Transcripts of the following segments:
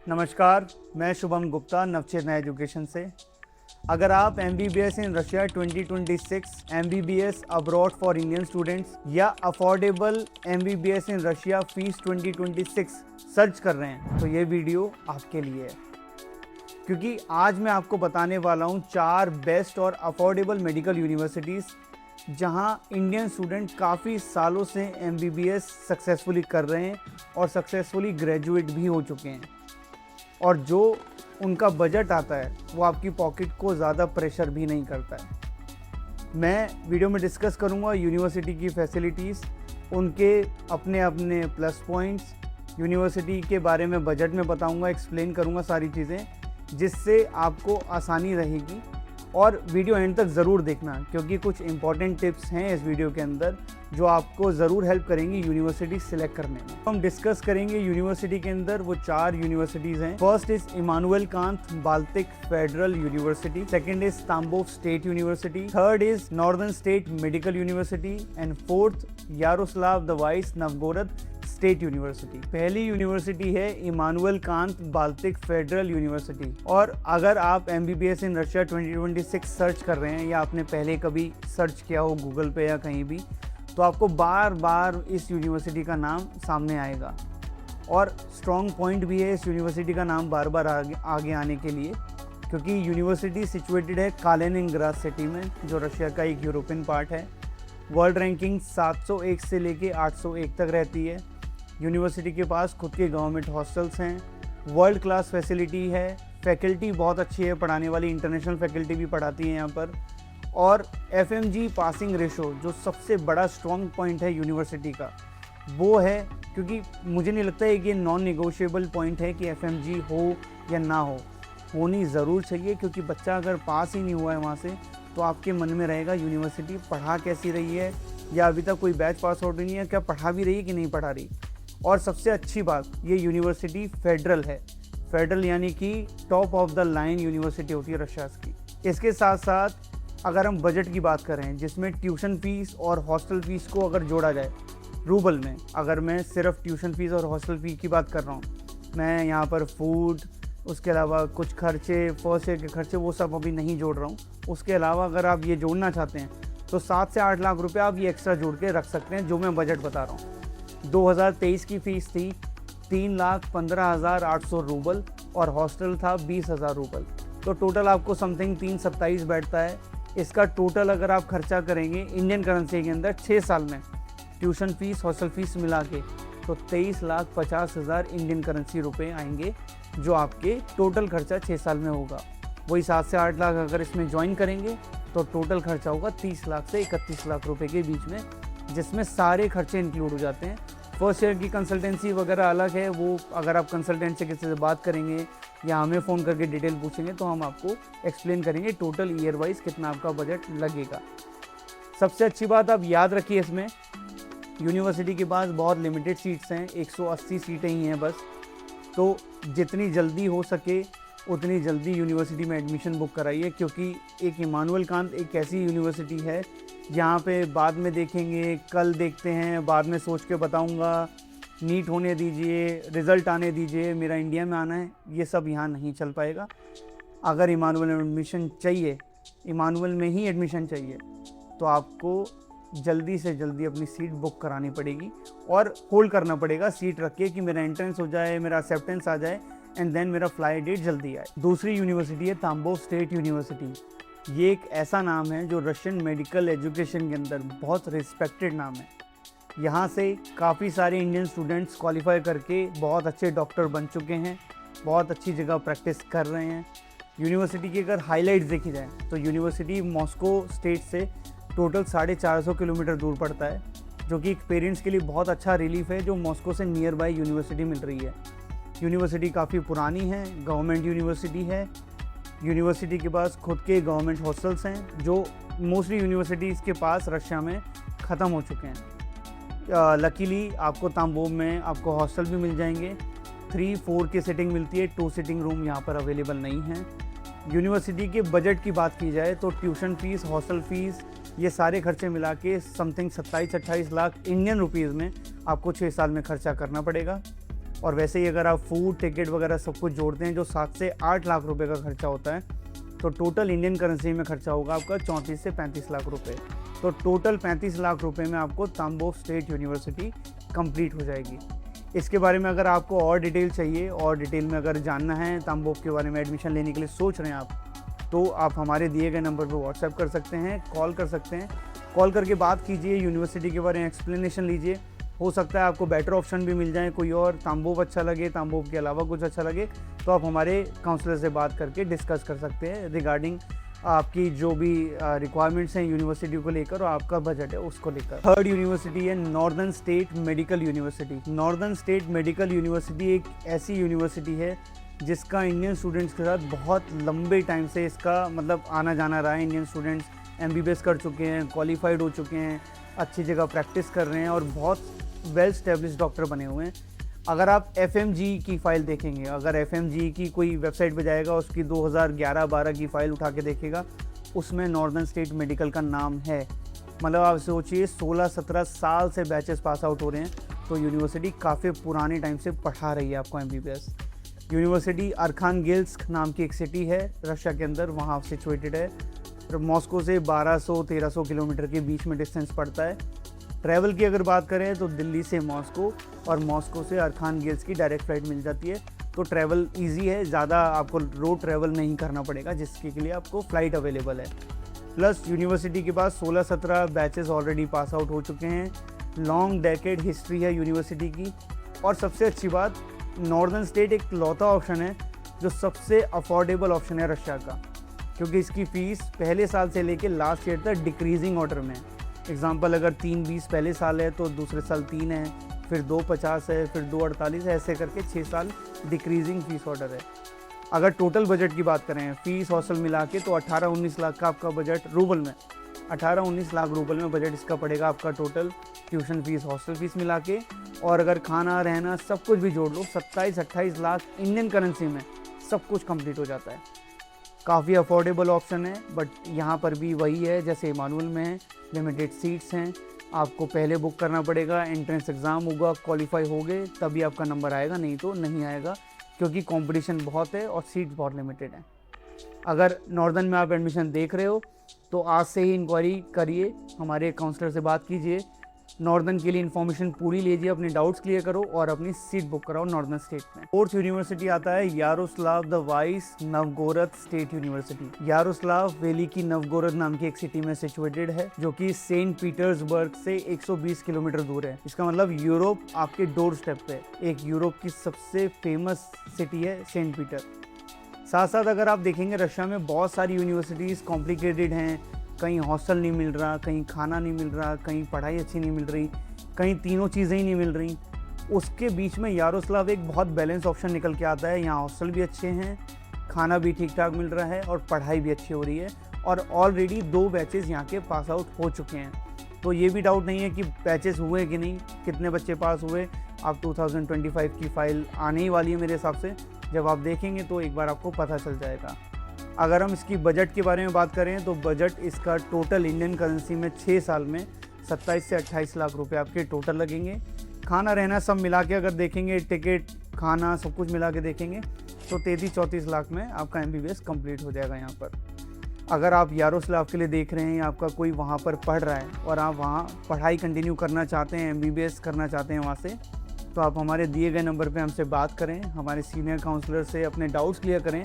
नमस्कार, मैं शुभम गुप्ता नवचेतना एजुकेशन से। अगर आप MBBS in Russia 2026, MBBS abroad for Indian students या affordable MBBS in Russia fees 2026 search कर रहे हैं तो ये वीडियो आपके लिए है, क्योंकि आज मैं आपको बताने वाला हूँ 4 बेस्ट और अफोर्डेबल मेडिकल यूनिवर्सिटीज़ जहाँ इंडियन स्टूडेंट काफ़ी सालों से MBBS सक्सेसफुली कर रहे हैं और सक्सेसफुली ग्रेजुएट भी हो चुके हैं, और जो उनका बजट आता है वो आपकी पॉकेट को ज़्यादा प्रेशर भी नहीं करता है। मैं वीडियो में डिस्कस करूँगा यूनिवर्सिटी की फैसिलिटीज़, उनके अपने अपने प्लस पॉइंट्स, यूनिवर्सिटी के बारे में बजट में बताऊँगा, एक्सप्लेन करूँगा सारी चीज़ें, जिससे आपको आसानी रहेगी। और वीडियो एंड तक ज़रूर देखना, क्योंकि कुछ इंपॉर्टेंट टिप्स हैं इस वीडियो के अंदर जो आपको ज़रूर हेल्प करेंगी यूनिवर्सिटी सिलेक्ट करने में। हम डिस्कस करेंगे यूनिवर्सिटी के अंदर वो 4 यूनिवर्सिटीज़ हैं। First is Immanuel Kant Baltic Federal University, second is Tambov State University, third is Northern State Medical University and fourth Yaroslav the Wise Novgorod State University. पहली university है Immanuel Kant Baltic Federal University. और अगर आप MBBS in Russia 2026 search कर रहे हैं या आपने पहले कभी सर्च किया हो गूगल पे या कहीं भी, तो आपको बार बार इस यूनिवर्सिटी का नाम सामने आएगा। और स्ट्रॉन्ग पॉइंट भी है इस यूनिवर्सिटी का नाम बार बार आगे आने के लिए, क्योंकि यूनिवर्सिटी सिचुएटेड है कालिनिनग्राड सिटी में, जो रशिया का एक यूरोपियन पार्ट है। वर्ल्ड रैंकिंग 701 से लेके 801 तक रहती है। यूनिवर्सिटी के पास खुद के गवर्नमेंट हॉस्टल्स हैं, वर्ल्ड क्लास फैसिलिटी है, फैकल्टी बहुत अच्छी है, पढ़ाने वाली इंटरनेशनल फैकल्टी भी पढ़ाती है यहाँ पर। और FMG पासिंग रेशो जो सबसे बड़ा स्ट्रॉन्ग पॉइंट है यूनिवर्सिटी का, वो है, क्योंकि मुझे नहीं लगता है कि ये नॉन निगोशिएबल पॉइंट है कि FMG हो या ना हो, होनी ज़रूर चाहिए। क्योंकि बच्चा अगर पास ही नहीं हुआ है वहाँ से, तो आपके मन में रहेगा यूनिवर्सिटी पढ़ा कैसी रही है, या अभी तक कोई बैच पास आउट नहीं है, क्या पढ़ा भी रही है कि नहीं पढ़ा रही। और सबसे अच्छी बात, ये यूनिवर्सिटी फेडरल है। फेडरल यानी कि top of the line university होती है रशिया की। इसके साथ साथ अगर हम बजट की बात करें, जिसमें ट्यूशन फ़ीस और हॉस्टल फ़ीस को अगर जोड़ा जाए रूबल में, अगर मैं सिर्फ ट्यूशन फ़ीस और हॉस्टल फ़ी की बात कर रहा हूँ, मैं यहाँ पर फूड, उसके अलावा कुछ खर्चे, फर्स्ट ईयर के खर्चे, वो सब अभी नहीं जोड़ रहा हूँ। उसके अलावा अगर आप ये जोड़ना चाहते हैं तो 7 से 8 लाख रुपए आप ये एक्स्ट्रा जोड़ के रख सकते हैं, जो मैं बजट बता रहा हूँ। 2023 की फ़ीस थी 3,15,800 रूबल और हॉस्टल था 20,000 रूबल, तो टोटल आपको समथिंग 327 बैठता है। इसका टोटल अगर आप खर्चा करेंगे इंडियन करेंसी के अंदर 6 साल में, ट्यूशन फ़ीस हॉस्टल फ़ीस मिला के, तो 23,50,000 इंडियन करेंसी रुपए आएंगे, जो आपके टोटल खर्चा 6 साल में होगा। वही 7 से 8 लाख अगर इसमें ज्वाइन करेंगे तो टोटल खर्चा होगा 30 लाख से 31 लाख रुपए के बीच में, जिसमें सारे खर्चे इंक्लूड हो जाते हैं। फर्स्ट ईयर की कंसल्टेंसी वगैरह अलग है, वो अगर आप कंसल्टेंट से किसी से बात करेंगे या हमें फ़ोन करके डिटेल पूछेंगे तो हम आपको एक्सप्लेन करेंगे टोटल ईयर वाइज कितना आपका बजट लगेगा। सबसे अच्छी बात आप याद रखिए, इसमें यूनिवर्सिटी के पास बहुत लिमिटेड सीट्स हैं, 180 सीटें ही हैं बस। तो जितनी जल्दी हो सके उतनी जल्दी यूनिवर्सिटी में एडमिशन बुक कराइए, क्योंकि एक इमानुएल कांत एक ऐसी यूनिवर्सिटी है यहाँ पे बाद में देखेंगे, कल देखते हैं, बाद में सोच के बताऊँगा, नीट होने दीजिए, रिज़ल्ट आने दीजिए, मेरा इंडिया में आना है, ये सब यहाँ नहीं चल पाएगा। अगर इमानुएल में एडमिशन चाहिए, इमानुएल में ही एडमिशन चाहिए, तो आपको जल्दी से जल्दी अपनी सीट बुक करानी पड़ेगी और होल्ड करना पड़ेगा सीट रख के कि मेरा एंट्रेंस हो जाए, मेरा एक्सेप्टेंस आ जाए एंड देन मेरा फ्लाइट डेट जल्दी आए। दूसरी यूनिवर्सिटी है ताम्बोव स्टेट यूनिवर्सिटी। ये एक ऐसा नाम है जो रशियन मेडिकल एजुकेशन के अंदर बहुत रिस्पेक्टेड नाम है। यहाँ से काफ़ी सारे इंडियन स्टूडेंट्स क्वालिफाई करके बहुत अच्छे डॉक्टर बन चुके हैं, बहुत अच्छी जगह प्रैक्टिस कर रहे हैं। यूनिवर्सिटी की अगर हाईलाइट्स देखी जाए तो यूनिवर्सिटी मॉस्को स्टेट से टोटल 450 किलोमीटर दूर पड़ता है, जो कि एक पेरेंट्स के लिए बहुत अच्छा रिलीफ है जो मॉस्को से नियर बाय यूनिवर्सिटी मिल रही है। यूनिवर्सिटी काफ़ी पुरानी है, गवर्नमेंट यूनिवर्सिटी है। यूनिवर्सिटी के पास खुद के गवर्नमेंट हॉस्टल्स हैं, जो मोस्टली यूनिवर्सिटीज़ के पास रशिया में ख़त्म हो चुके हैं। लकीली आपको ताम्बोव में आपको हॉस्टल भी मिल जाएंगे। 3-4 की सीटिंग मिलती है, 2 सीटिंग रूम यहाँ पर अवेलेबल नहीं है। यूनिवर्सिटी के बजट की बात की जाए तो ट्यूशन फ़ीस, हॉस्टल फ़ीस, ये सारे खर्चे मिला के समथिंग 27-28 लाख इंडियन रुपीज़ में आपको 6 साल में खर्चा करना पड़ेगा। और वैसे ही अगर आप फूड टिकट वगैरह सब कुछ जोड़ते हैं जो 7 से 8 लाख रुपए का खर्चा होता है, तो टोटल इंडियन करेंसी में खर्चा होगा आपका 34 से 35 लाख रुपए। तो टोटल 35 लाख रुपए में आपको तांबोव स्टेट यूनिवर्सिटी कंप्लीट हो जाएगी। इसके बारे में अगर आपको और डिटेल चाहिए और डिटेल में अगर जानना है तांबोव के बारे में, एडमिशन लेने के लिए सोच रहे हैं आप, तो आप हमारे दिए गए नंबर पर व्हाट्सएप कर सकते हैं, कॉल कर सकते हैं। कॉल करके बात कीजिए, यूनिवर्सिटी के बारे में एक्सप्लेनेशन लीजिए। हो सकता है आपको बेटर ऑप्शन भी मिल जाए, कोई और तांबोव अच्छा लगे, तांबोव के अलावा कुछ अच्छा लगे, तो आप हमारे काउंसलर से बात करके डिस्कस कर सकते हैं रिगार्डिंग आपकी जो भी रिक्वायरमेंट्स हैं यूनिवर्सिटी को लेकर और आपका बजट है उसको लेकर। थर्ड यूनिवर्सिटी है northern State Medical university. Northern State Medical university एक ऐसी यूनिवर्सिटी है जिसका इंडियन स्टूडेंट्स के साथ बहुत लंबे टाइम से इसका मतलब आना जाना रहा है। इंडियन स्टूडेंट्स MBBS कर चुके हैं, क्वालिफाइड हो चुके हैं, अच्छी जगह प्रैक्टिस कर रहे हैं और बहुत वेल स्टैब्लिश डॉक्टर बने हुए हैं। अगर आप FMG की फ़ाइल देखेंगे, अगर FMG की कोई वेबसाइट पे जाएगा, उसकी 2011-12 की फ़ाइल उठा के देखेगा, उसमें नॉर्दर्न स्टेट मेडिकल का नाम है। मतलब आप सोचिए 16-17 साल से बैचेस पास आउट हो रहे हैं, तो यूनिवर्सिटी काफ़ी पुराने टाइम से पढ़ा रही है आपको MBBS। यूनिवर्सिटी अर्खानगेल्स्क नाम की एक सिटी है रशिया के अंदर, वहाँ सिचुएटेड है। मॉस्को से 1200-1300 किलोमीटर के बीच में डिस्टेंस पड़ता है। ट्रैवल की अगर बात करें तो दिल्ली से मॉस्को और मॉस्को से अर्खानगेल्स्क की डायरेक्ट फ़्लाइट मिल जाती है, तो ट्रैवल इजी है, ज़्यादा आपको रोड ट्रैवल नहीं करना पड़ेगा, जिसके लिए आपको फ़्लाइट अवेलेबल है। प्लस यूनिवर्सिटी के पास 16-17 बैचेस ऑलरेडी पास आउट हो चुके हैं। लॉन्ग डेकेड हिस्ट्री है यूनिवर्सिटी की। और सबसे अच्छी बात, नॉर्दर्न स्टेट एक लौता ऑप्शन है जो सबसे अफोर्डेबल ऑप्शन है रशिया का, क्योंकि इसकी फ़ीस पहले साल से लेकर लास्ट ईयर तक डिक्रीजिंग ऑर्डर में है। एग्जाम्पल, अगर 3.20 पहले साल है तो दूसरे साल 3 है, फिर 2.50 है, फिर 2.48 है, ऐसे करके 6 साल डिक्रीजिंग फीस ऑर्डर है। अगर टोटल बजट की बात करें, फ़ीस हॉस्टल मिला के, तो 18-19 लाख का आपका बजट रूबल में, 18-19 लाख रूबल में बजट इसका पड़ेगा आपका total, tuition fees hostel fees मिला के। और अगर खाना रहना सब कुछ भी जोड़ लो, 27-28 लाख इंडियन करेंसी में सब कुछ कंप्लीट हो जाता है। काफ़ी अफोर्डेबल ऑप्शन है, बट यहाँ पर भी वही है जैसे इमानुअल में है, लिमिटेड सीट्स हैं। आपको पहले बुक करना पड़ेगा, एंट्रेंस एग्ज़ाम होगा, क्वालिफाई हो गए तभी आपका नंबर आएगा, नहीं तो नहीं आएगा, क्योंकि कंपटीशन बहुत है और सीट्स बहुत लिमिटेड हैं। अगर नॉर्दर्न में आप एडमिशन देख रहे हो तो आज से ही इंक्वायरी करिए, हमारे काउंसलर से बात कीजिए, नॉर्दर्न के लिए इन्फॉर्मेशन पूरी लीजिए, अपने डाउट्स क्लियर करो और अपनी सीट बुक कराओ नॉर्दर्न स्टेट में। फोर्थ यूनिवर्सिटी आता है Yaroslav the Wise Novgorod State University. Yaroslav Veliky Novgorod नाम की एक सिटी में सिचुएटेड है, जो कि सेंट पीटर्सबर्ग से 120 किलोमीटर दूर है। इसका मतलब यूरोप आपके डोर स्टेप पे, एक यूरोप की सबसे फेमस सिटी है सेंट पीटर। साथ साथ अगर आप देखेंगे, रशिया में बहुत सारी यूनिवर्सिटीज़ कॉम्प्लिकेटेड हैं, कहीं हॉस्टल नहीं मिल रहा, कहीं खाना नहीं मिल रहा, कहीं पढ़ाई अच्छी नहीं मिल रही, कहीं तीनों चीज़ें ही नहीं मिल रही। उसके बीच में यारोस्लाव एक बहुत बैलेंस ऑप्शन निकल के आता है। यहाँ हॉस्टल भी अच्छे हैं, खाना भी ठीक ठाक मिल रहा है और पढ़ाई भी अच्छी हो रही है। और ऑलरेडी 2 बैचेस यहाँ के पास आउट हो चुके हैं, तो ये भी डाउट नहीं है कि बैचेस हुए कि नहीं, कितने बच्चे पास हुए। अब 2025 की फ़ाइल आने ही वाली है मेरे हिसाब से, जब आप देखेंगे तो एक बार आपको पता चल जाएगा। अगर हम इसकी बजट के बारे में बात करें तो बजट इसका टोटल इंडियन करेंसी में 6 साल में 27 से 28 लाख रुपए आपके टोटल लगेंगे। खाना रहना सब मिला के अगर देखेंगे, टिकट खाना सब कुछ मिला के देखेंगे तो 33-34 लाख में आपका MBBS कंप्लीट हो जाएगा यहाँ पर। अगर आप यारोस्लाव के लिए देख रहे हैं, आपका कोई वहाँ पर पढ़ रहा है और आप वहाँ पढ़ाई कंटिन्यू करना चाहते हैं, MBBS करना चाहते हैं वहाँ से, तो आप हमारे दिए गए नंबर पे हमसे बात करें, हमारे सीनियर काउंसलर से अपने डाउट्स क्लियर करें।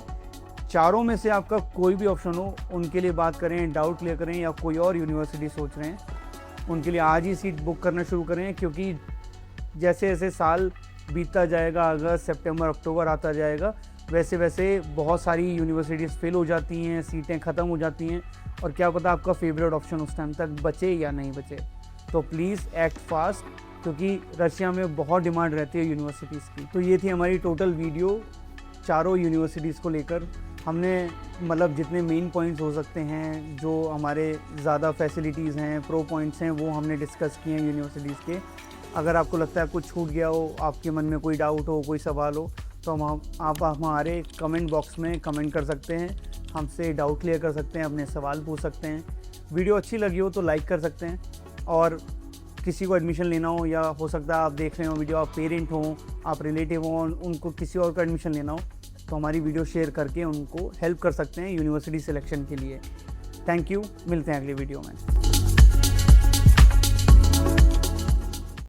चारों में से आपका कोई भी ऑप्शन हो, उनके लिए बात करें, डाउट क्लियर करें, या कोई और यूनिवर्सिटी सोच रहे हैं, उनके लिए आज ही सीट बुक करना शुरू करें, क्योंकि जैसे जैसे साल बीतता जाएगा, अगस्त सितंबर अक्टूबर आता जाएगा, वैसे वैसे बहुत सारी यूनिवर्सिटीज़ फेल हो जाती हैं, सीटें ख़त्म हो जाती हैं, और क्या पता आपका फेवरेट ऑप्शन उस टाइम तक बचे या नहीं बचे। तो प्लीज़ एक्ट फास्ट, क्योंकि रशिया में बहुत डिमांड रहती है यूनिवर्सिटीज़ की। तो ये थी हमारी टोटल वीडियो चारों यूनिवर्सिटीज़ को लेकर। हमने मतलब जितने मेन पॉइंट्स हो सकते हैं, जो हमारे ज़्यादा फैसिलिटीज़ हैं, प्रो पॉइंट्स हैं, वो हमने डिस्कस किए हैं यूनिवर्सिटीज़ के। अगर आपको लगता है कुछ छूट गया हो, आपके मन में कोई डाउट हो, कोई सवाल हो, तो आप हमारे कमेंट बॉक्स में कमेंट कर सकते हैं, हमसे डाउट क्लियर कर सकते हैं, अपने सवाल पूछ सकते हैं। वीडियो अच्छी लगी हो तो लाइक कर सकते हैं, और किसी को एडमिशन लेना हो, या हो सकता है आप देख रहे हो वीडियो, आप पेरेंट हो, आप रिलेटिव हो, उनको किसी और का एडमिशन लेना हो, तो हमारी वीडियो शेयर करके उनको हेल्प कर सकते हैं यूनिवर्सिटी सिलेक्शन के लिए। थैंक यू, मिलते हैं अगली वीडियो में।